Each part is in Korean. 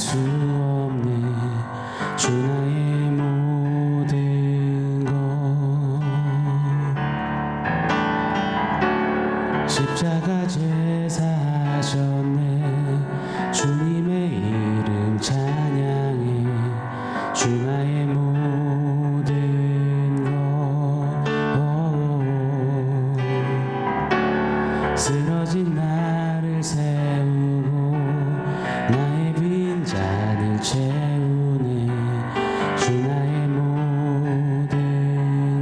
수 없네 주 나의 모든 것 십자가 제사하셨네 주님의 이름 찬양해 주 나의 모든 것 쓰러진 나를 세우고 나의 빈잔을 채우네 주 나의 모든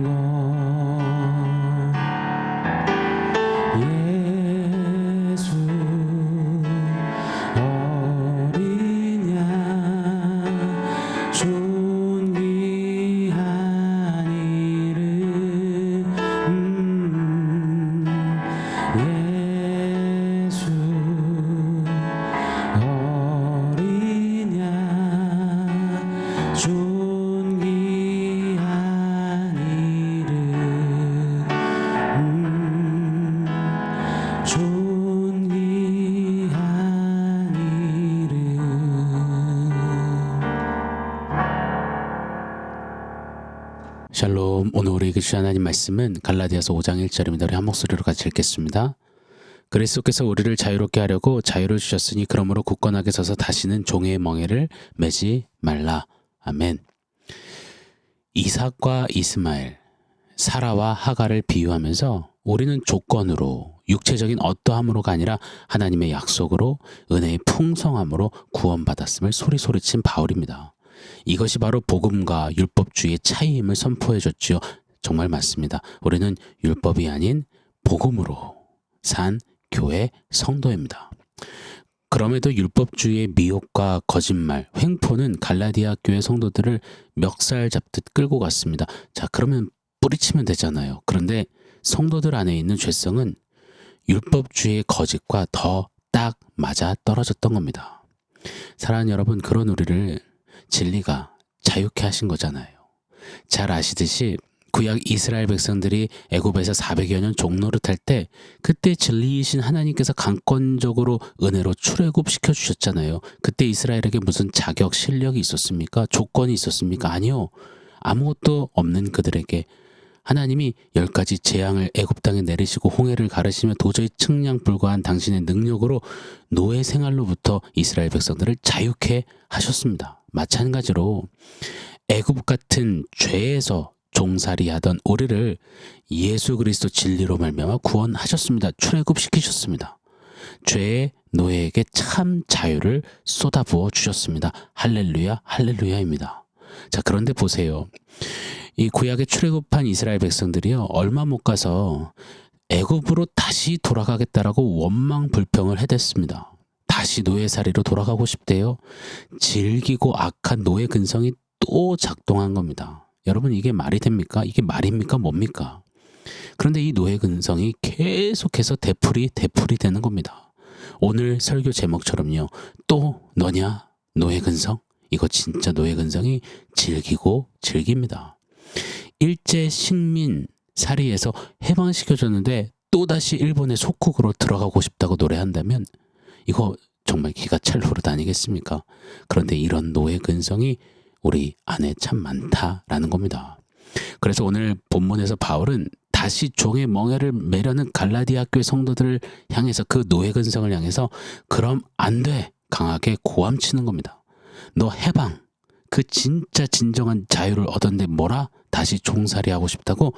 것 예수 어린 양 존귀한 이름 예수 어린 양 존귀한 이름 존귀한 이름 샬롬. 오늘 우리에게 주신 하나님 말씀은 갈라디아서 5장 1절입니다. 우리 한 목소리로 같이 읽겠습니다. 그리스도께서 우리를 자유롭게 하려고 자유를 주셨으니 그러므로 굳건하게 서서 다시는 종의 멍에를 매지 말라. 아멘. 이삭과 이스마엘, 사라와 하갈을 비유하면서 우리는 조건으로 육체적인 어떠함으로가 아니라 하나님의 약속으로 은혜의 풍성함으로 구원받았음을 소리소리친 바울입니다. 이것이 바로 복음과 율법주의의 차이임을 선포해 줬지요. 정말 맞습니다. 우리는 율법이 아닌 복음으로 산 교회 성도입니다. 그럼에도 율법주의의 미혹과 거짓말, 횡포는 갈라디아 교회 성도들을 멱살 잡듯 끌고 갔습니다. 자, 그러면 뿌리치면 되잖아요. 그런데 성도들 안에 있는 죄성은 율법주의의 거짓과 더 딱 맞아 떨어졌던 겁니다. 사랑하는 여러분, 그런 우리를 진리가 자유케 하신 거잖아요. 잘 아시듯이 구약 이스라엘 백성들이 애굽에서 400여 년 종노릇할 때 그때 진리이신 하나님께서 강권적으로 은혜로 출애굽시켜 주셨잖아요. 그때 이스라엘에게 무슨 자격, 실력이 있었습니까? 조건이 있었습니까? 아니요. 아무것도 없는 그들에게 하나님이 10가지 재앙을 애굽 땅에 내리시고 홍해를 가르시며 도저히 측량불가한 당신의 능력으로 노예 생활로부터 이스라엘 백성들을 자유케 하셨습니다. 마찬가지로 애굽 같은 죄에서 종살이하던 우리를 예수 그리스도 진리로 말미암아 구원하셨습니다. 출애굽시키셨습니다. 죄의 노예에게 참 자유를 쏟아부어 주셨습니다. 할렐루야, 할렐루야입니다. 자, 그런데 보세요. 이 구약에 출애굽한 이스라엘 백성들이요, 얼마 못 가서 애굽으로 다시 돌아가겠다라고 원망 불평을 해댔습니다. 다시 노예살이로 돌아가고 싶대요. 질기고 악한 노예 근성이 또 작동한 겁니다. 여러분, 이게 말이 됩니까? 이게 말입니까? 뭡니까? 그런데 이 노예 근성이 계속해서 되풀이 되는 겁니다. 오늘 설교 제목처럼요. 또 너냐? 노예 근성? 이거 진짜 노예 근성이 질기고 질깁니다. 일제 식민 사리에서 해방시켜줬는데 또다시 일본의 속국으로 들어가고 싶다고 노래한다면 이거 정말 기가 찰 노릇 아니겠습니까? 그런데 이런 노예 근성이 우리 안에 참 많다라는 겁니다. 그래서 오늘 본문에서 바울은 다시 종의 멍에를 매려는 갈라디아 교회 성도들을 향해서 그 노예 근성을 향해서 그럼 안 돼, 강하게 고함치는 겁니다. 너 해방, 그 진짜 진정한 자유를 얻었는데 뭐라? 다시 종살이 하고 싶다고?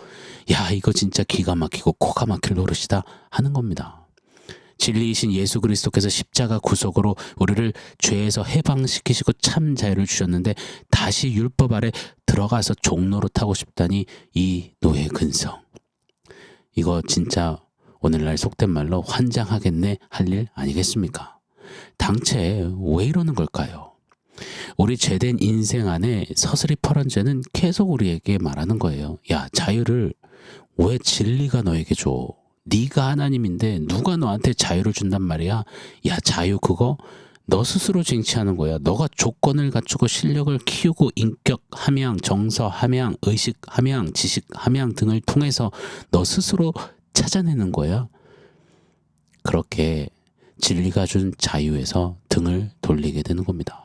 야, 이거 진짜 기가 막히고 코가 막힐 노릇이다 하는 겁니다. 진리이신 예수 그리스도께서 십자가 구속으로 우리를 죄에서 해방시키시고 참 자유를 주셨는데 다시 율법 아래 들어가서 종노릇하고 싶다니 이 노예 근성. 이거 진짜 오늘날 속된 말로 환장하겠네 할 일 아니겠습니까? 당최 왜 이러는 걸까요? 우리 죄된 인생 안에 서슬이 퍼런 죄는 계속 우리에게 말하는 거예요. 야, 자유를 왜 진리가 너에게 줘? 네가 하나님인데 누가 너한테 자유를 준단 말이야? 야, 자유 그거 너 스스로 쟁취하는 거야. 너가 조건을 갖추고 실력을 키우고 인격 함양, 정서 함양, 의식 함양, 지식 함양 등을 통해서 너 스스로 찾아내는 거야. 그렇게 진리가 준 자유에서 등을 돌리게 되는 겁니다.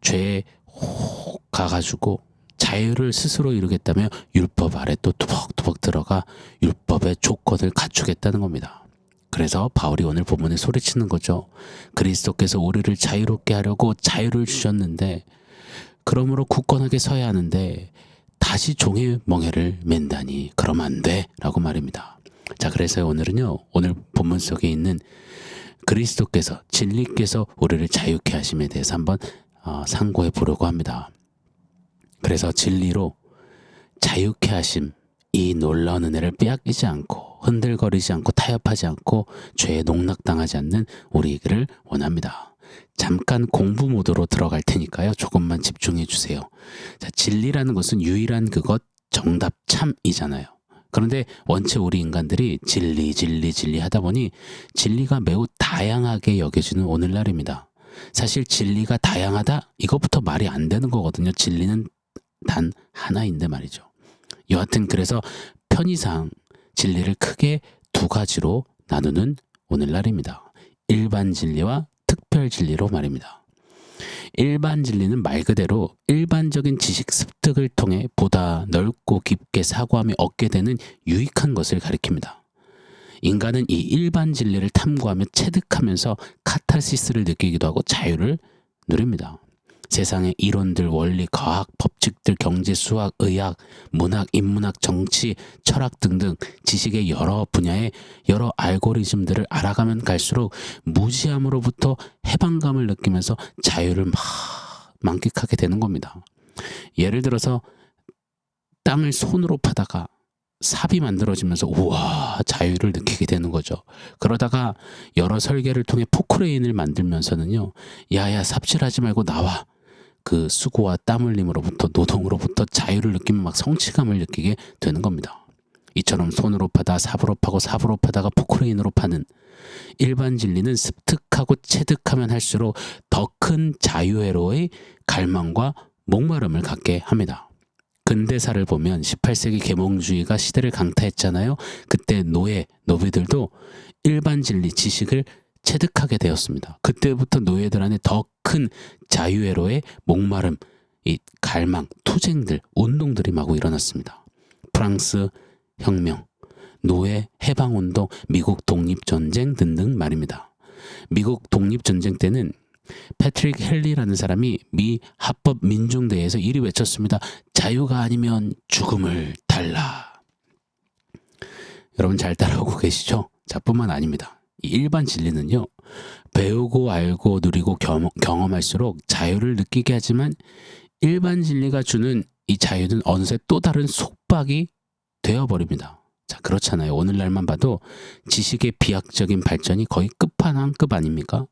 죄에 혹 가가지고 자유를 스스로 이루겠다며 율법 아래 또 투벅투벅 들어가 율법의 조건을 갖추겠다는 겁니다. 그래서 바울이 오늘 본문에 소리치는 거죠. 그리스도께서 우리를 자유롭게 하려고 자유를 주셨는데 그러므로 굳건하게 서야 하는데 다시 종의 멍에를 맨다니 그러면 안 돼 라고 말입니다. 자, 그래서 오늘은요, 오늘 본문 속에 있는 그리스도께서 진리께서 우리를 자유케 하심에 대해서 한번 상고해 보려고 합니다. 그래서 진리로 자유케 하심, 이 놀라운 은혜를 빼앗기지 않고 흔들거리지 않고 타협하지 않고 죄에 농락당하지 않는 우리를 원합니다. 잠깐 공부 모드로 들어갈 테니까요. 조금만 집중해 주세요. 자, 진리라는 것은 유일한 그것, 정답, 참이잖아요. 그런데 원체 우리 인간들이 진리 하다 보니 진리가 매우 다양하게 여겨지는 오늘날입니다. 사실 진리가 다양하다? 이것부터 말이 안 되는 거거든요. 진리는 단 하나인데 말이죠. 여하튼 그래서 편의상 진리를 크게 두 가지로 나누는 오늘날입니다. 일반 진리와 특별 진리로 말입니다. 일반 진리는 말 그대로 일반적인 지식 습득을 통해 보다 넓고 깊게 사고하며 얻게 되는 유익한 것을 가리킵니다. 인간은 이 일반 진리를 탐구하며 체득하면서 카타르시스를 느끼기도 하고 자유를 누립니다. 세상의 이론들, 원리, 과학, 법칙들, 경제, 수학, 의학, 문학, 인문학, 정치, 철학 등등 지식의 여러 분야의 여러 알고리즘들을 알아가면 갈수록 무지함으로부터 해방감을 느끼면서 자유를 막 만끽하게 되는 겁니다. 예를 들어서 땅을 손으로 파다가 삽이 만들어지면서 우와 자유를 느끼게 되는 거죠. 그러다가 여러 설계를 통해 포크레인을 만들면서는요, 야야 삽질하지 말고 나와. 그 수고와 땀 흘림으로부터 노동으로부터 자유를 느끼면 막 성취감을 느끼게 되는 겁니다. 이처럼 손으로 파다 삽으로 파고 삽으로 파다가 포크레인으로 파는 일반 진리는 습득하고 체득하면 할수록 더 큰 자유회로의 갈망과 목마름을 갖게 합니다. 근대사를 보면 18세기 계몽주의가 시대를 강타했잖아요. 그때 노비들도 일반 진리 지식을 체득하게 되었습니다. 그때부터 노예들 안에 더 큰 자유회로의 목마름, 이 갈망, 투쟁들, 운동들이 마구 일어났습니다. 프랑스 혁명, 노예 해방운동, 미국 독립전쟁 등등 말입니다. 미국 독립전쟁 때는 패트릭 헨리라는 사람이 미 합법민중대회에서 이리 외쳤습니다. 자유가 아니면 죽음을 달라. 여러분 잘 따라오고 계시죠? 자, 뿐만 아닙니다. 이 일반 진리는요, 배우고 알고 누리고 경험할수록 자유를 느끼게 하지만 일반 진리가 주는 이 자유는 어느새 또 다른 속박이 되어버립니다. 자, 그렇잖아요. 오늘날만 봐도 지식의 비약적인 발전이 거의 끝판왕급 아닙니까?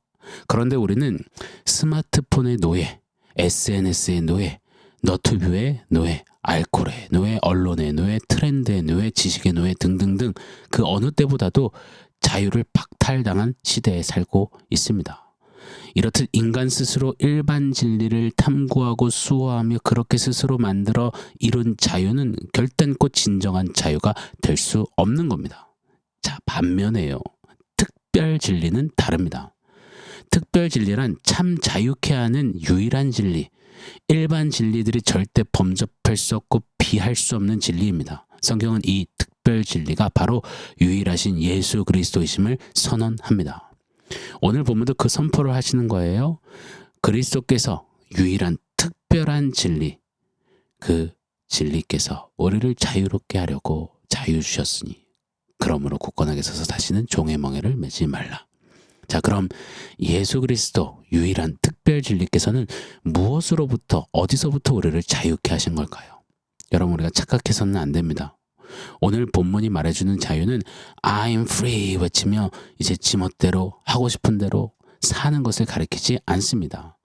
그런데 우리는 스마트폰의 노예, SNS의 노예, 너튜브의 노예, 알코올의 노예, 언론의 노예, 트렌드의 노예, 지식의 노예 등등등 그 어느 때보다도 자유를 박탈당한 시대에 살고 있습니다. 이렇듯 인간 스스로 일반 진리를 탐구하고 수호하며 그렇게 스스로 만들어 이룬 자유는 결단코 진정한 자유가 될 수 없는 겁니다. 자, 반면에요, 특별 진리는 다릅니다. 특별 진리란 참 자유케 하는 유일한 진리, 일반 진리들이 절대 범접할 수 없고 비할 수 없는 진리입니다. 성경은 이 특별 진리가 바로 유일하신 예수 그리스도이심을 선언합니다. 오늘 본문도 그 선포를 하시는 거예요. 그리스도께서 유일한 특별한 진리, 그 진리께서 우리를 자유롭게 하려고 자유 주셨으니 그러므로 굳건하게 서서 다시는 종의 멍에를 매지 말라. 자, 그럼 예수 그리스도 유일한 특별 진리께서는 무엇으로부터 어디서부터 우리를 자유케 하신 걸까요? 여러분, 우리가 착각해서는 안 됩니다. 오늘 본문이 말해주는 자유는 I'm free 외치며 이제 지멋대로 하고 싶은 대로 사는 것을 가리키지 않습니다.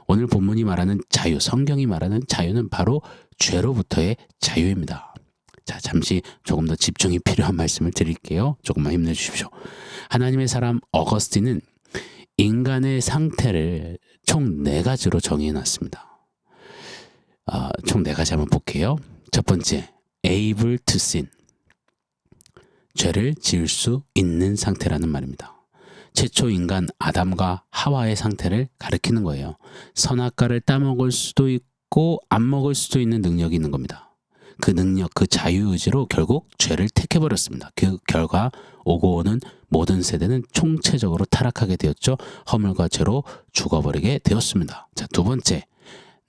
오늘 본문이 말하는 자유, 성경이 말하는 자유는 바로 죄로부터의 자유입니다. 자, 잠시 조금 더 집중이 필요한 말씀을 드릴게요. 조금만 힘내주십시오. 하나님의 사람 어거스틴은 인간의 상태를 총 4가지로 정의해놨습니다. 총 4가지 한번 볼게요. 첫 번째, able to sin. 죄를 지을 수 있는 상태라는 말입니다. 최초 인간 아담과 하와의 상태를 가리키는 거예요. 선악과를 따먹을 수도 있고 안 먹을 수도 있는 능력이 있는 겁니다. 그 능력, 그 자유의지로 결국 죄를 택해버렸습니다. 그 결과 오고 오는 모든 세대는 총체적으로 타락하게 되었죠. 허물과 죄로 죽어버리게 되었습니다. 자, 두 번째,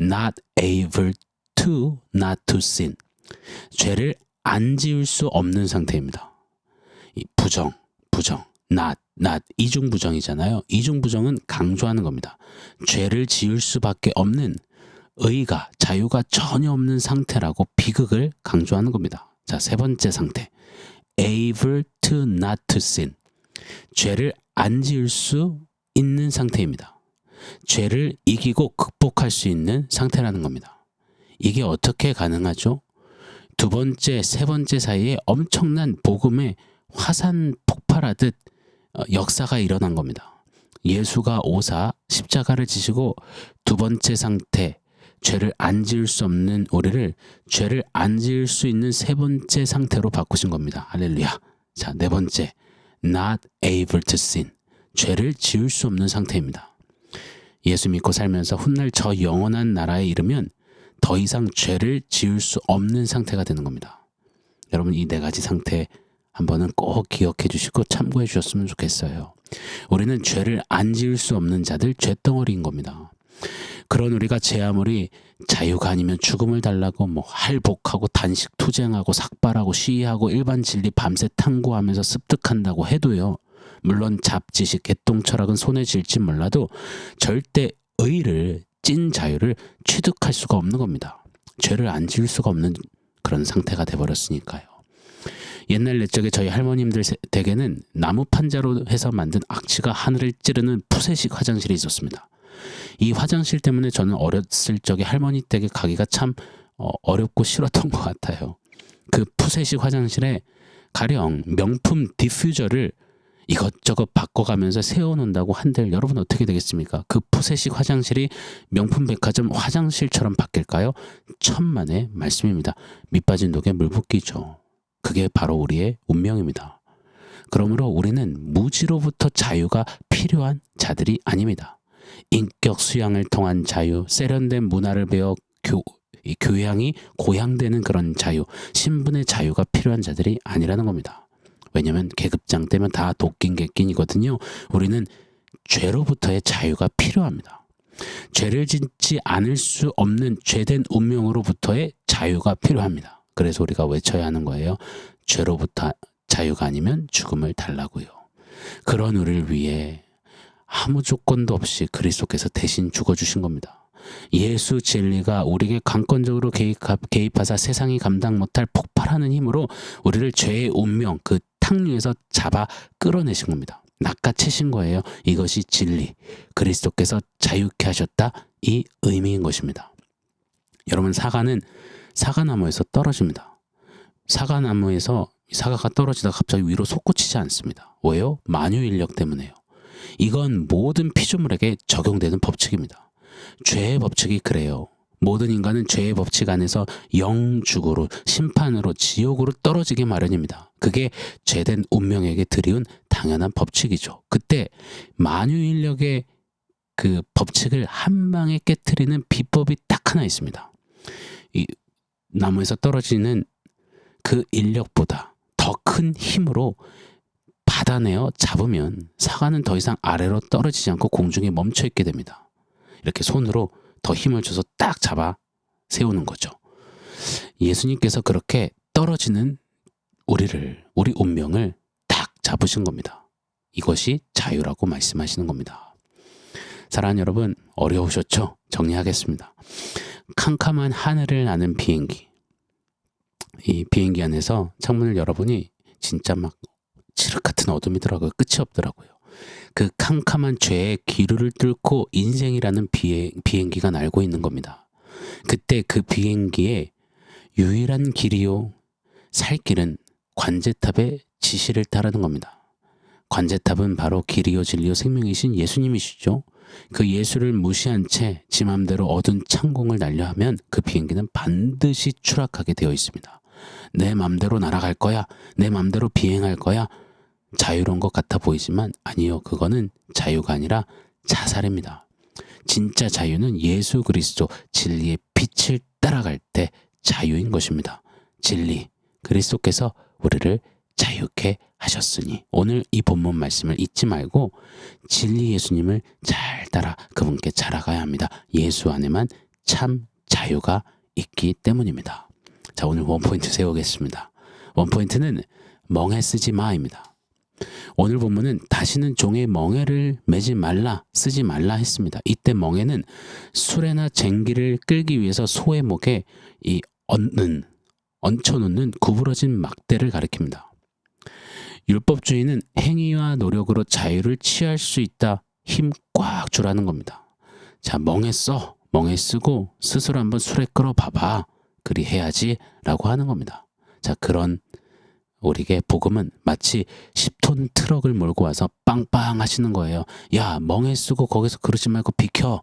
not able to not to sin. 죄를 안 지을 수 없는 상태입니다. 이 부정, not 이중부정이잖아요. 이중부정은 강조하는 겁니다. 죄를 지을 수밖에 없는 의가, 자유가 전혀 없는 상태라고 비극을 강조하는 겁니다. 자, 세 번째 상태, able to not to sin. 죄를 안 지을 수 있는 상태입니다. 죄를 이기고 극복할 수 있는 상태라는 겁니다. 이게 어떻게 가능하죠? 두 번째, 세 번째 사이에 엄청난 복음의 화산 폭발하듯 역사가 일어난 겁니다. 예수가 오사 십자가를 지시고 두 번째 상태, 죄를 안 지을 수 없는 우리를 죄를 안 지을 수 있는 세 번째 상태로 바꾸신 겁니다. 할렐루야. 자, 네 번째, not able to sin. 죄를 지을 수 없는 상태입니다. 예수 믿고 살면서 훗날 저 영원한 나라에 이르면 더 이상 죄를 지을 수 없는 상태가 되는 겁니다. 여러분, 이 네 가지 상태 한번은 꼭 기억해 주시고 참고해 주셨으면 좋겠어요. 우리는 죄를 안 지을 수 없는 자들, 죄덩어리인 겁니다. 그런 우리가 제 아무리 자유가 아니면 죽음을 달라고 할복하고 단식 투쟁하고 삭발하고 시위하고 일반 진리 밤새 탐구하면서 습득한다고 해도요. 물론 잡지식 개똥 철학은 손에 쥘지 몰라도 절대 의를, 찐 자유를 취득할 수가 없는 겁니다. 죄를 안 지을 수가 없는 그런 상태가 돼버렸으니까요. 옛날 옛적에 저희 할머님들 댁에는 나무 판자로 해서 만든 악취가 하늘을 찌르는 푸세식 화장실이 있었습니다. 이 화장실 때문에 저는 어렸을 적에 할머니 댁에 가기가 참 어렵고 싫었던 것 같아요. 그 푸세식 화장실에 가령 명품 디퓨저를 이것저것 바꿔가면서 세워놓는다고 한들 여러분 어떻게 되겠습니까? 그 푸세식 화장실이 명품 백화점 화장실처럼 바뀔까요? 천만의 말씀입니다. 밑빠진 독에 물 붓기죠. 그게 바로 우리의 운명입니다. 그러므로 우리는 무지로부터 자유가 필요한 자들이 아닙니다. 인격 수양을 통한 자유, 세련된 문화를 배워 교양이 고양되는 그런 자유, 신분의 자유가 필요한 자들이 아니라는 겁니다. 왜냐하면 계급장 되면 다 도끼인 객낀이거든요. 우리는 죄로부터의 자유가 필요합니다. 죄를 짓지 않을 수 없는 죄된 운명으로부터의 자유가 필요합니다. 그래서 우리가 외쳐야 하는 거예요. 죄로부터 자유가 아니면 죽음을 달라고요. 그런 우리를 위해 아무 조건도 없이 그리스도께서 대신 죽어주신 겁니다. 예수 진리가 우리에게 강권적으로 개입하사 세상이 감당 못할 폭발하는 힘으로 우리를 죄의 운명, 그 탕류에서 잡아 끌어내신 겁니다. 낚아채신 거예요. 이것이 진리, 그리스도께서 자유케 하셨다, 이 의미인 것입니다. 여러분, 사과는 사과나무에서 떨어집니다. 사과나무에서 사과가 떨어지다가 갑자기 위로 솟구치지 않습니다. 왜요? 만유인력 때문에요. 이건 모든 피조물에게 적용되는 법칙입니다. 죄의 법칙이 그래요. 모든 인간은 죄의 법칙 안에서 영죽으로, 심판으로, 지옥으로 떨어지게 마련입니다. 그게 죄된 운명에게 드리운 당연한 법칙이죠. 그때 만유인력의 그 법칙을 한 방에 깨트리는 비법이 딱 하나 있습니다. 이 나무에서 떨어지는 그 인력보다 더 큰 힘으로 받아내어 잡으면 사과는 더 이상 아래로 떨어지지 않고 공중에 멈춰 있게 됩니다. 이렇게 손으로 더 힘을 줘서 딱 잡아 세우는 거죠. 예수님께서 그렇게 떨어지는 우리 운명을 딱 잡으신 겁니다. 이것이 자유라고 말씀하시는 겁니다. 사랑하는 여러분, 어려우셨죠? 정리하겠습니다. 캄캄한 하늘을 나는 비행기. 이 비행기 안에서 창문을 열어보니 진짜 막 칠흑 같은 어둠이더라고요. 끝이 없더라고요. 그 캄캄한 죄의 기류를 뚫고 인생이라는 비행기가 날고 있는 겁니다. 그때 그 비행기의 유일한 길이요, 살 길은 관제탑의 지시를 따르는 겁니다. 관제탑은 바로 길이요 진리요 생명이신 예수님이시죠. 그 예수를 무시한 채 지 맘대로 어두운 창공을 날려 하면 그 비행기는 반드시 추락하게 되어 있습니다. 내 맘대로 날아갈 거야, 내 맘대로 비행할 거야, 자유로운 것 같아 보이지만 아니요. 그거는 자유가 아니라 자살입니다. 진짜 자유는 예수 그리스도 진리의 빛을 따라갈 때 자유인 것입니다. 진리, 그리스도께서 우리를 자유케 하셨으니 오늘 이 본문 말씀을 잊지 말고 진리 예수님을 잘 따라 그분께 자라가야 합니다. 예수 안에만 참 자유가 있기 때문입니다. 자, 오늘 원포인트 세우겠습니다. 원포인트는 멍에 쓰지 마입니다. 오늘 본문은 다시는 종의 멍에를 매지 말라, 쓰지 말라 했습니다. 이때 멍에는 수레나 쟁기를 끌기 위해서 소의 목에 이 얹혀놓는 구부러진 막대를 가리킵니다. 율법주의는 행위와 노력으로 자유를 취할 수 있다, 힘 꽉 주라는 겁니다. 자, 멍에 써, 멍에 쓰고 스스로 한번 수레 끌어봐봐, 그리 해야지 라고 하는 겁니다. 자, 그런 우리에게 복음은 마치 10톤 트럭을 몰고 와서 빵빵 하시는 거예요. 야, 멍에 쓰고 거기서 그러지 말고 비켜.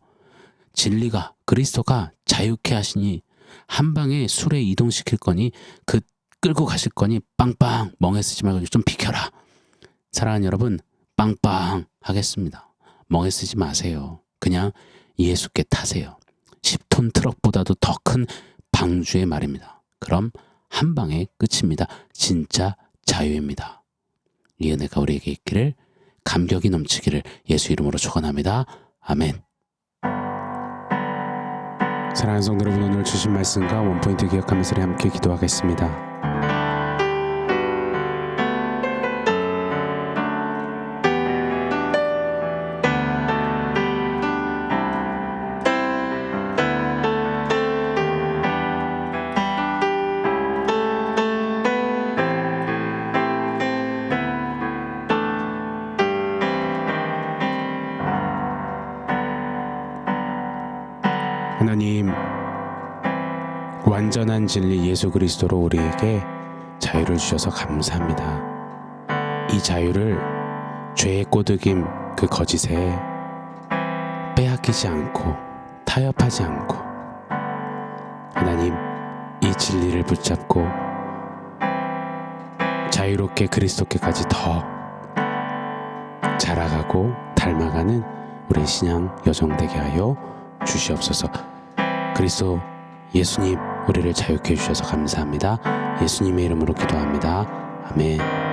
진리가, 그리스도가 자유케 하시니 한 방에 수레 이동시킬 거니 그 끌고 가실 거니 빵빵 멍에 쓰지 말고 좀 비켜라. 사랑하는 여러분, 빵빵 하겠습니다. 멍에 쓰지 마세요. 그냥 예수께 타세요. 10톤 트럭보다도 더 큰 방주의 말입니다. 그럼 한 방에 끝입니다. 진짜 자유입니다. 이 은혜가 우리에게 있기를, 감격이 넘치기를 예수 이름으로 축원합니다. 아멘. 사랑하는 성도 여러분, 오늘 주신 말씀과 원포인트 기억하면서 함께 기도하겠습니다. 하나님, 완전한 진리 예수 그리스도로 우리에게 자유를 주셔서 감사합니다. 이 자유를 죄의 꼬드김 그 거짓에 빼앗기지 않고 타협하지 않고 하나님, 이 진리를 붙잡고 자유롭게 그리스도께까지 더 자라가고 닮아가는 우리 신앙 여정 되게 하여 주시옵소서. 그리스도 예수님, 우리를 자유케 해주셔서 감사합니다. 예수님의 이름으로 기도합니다. 아멘.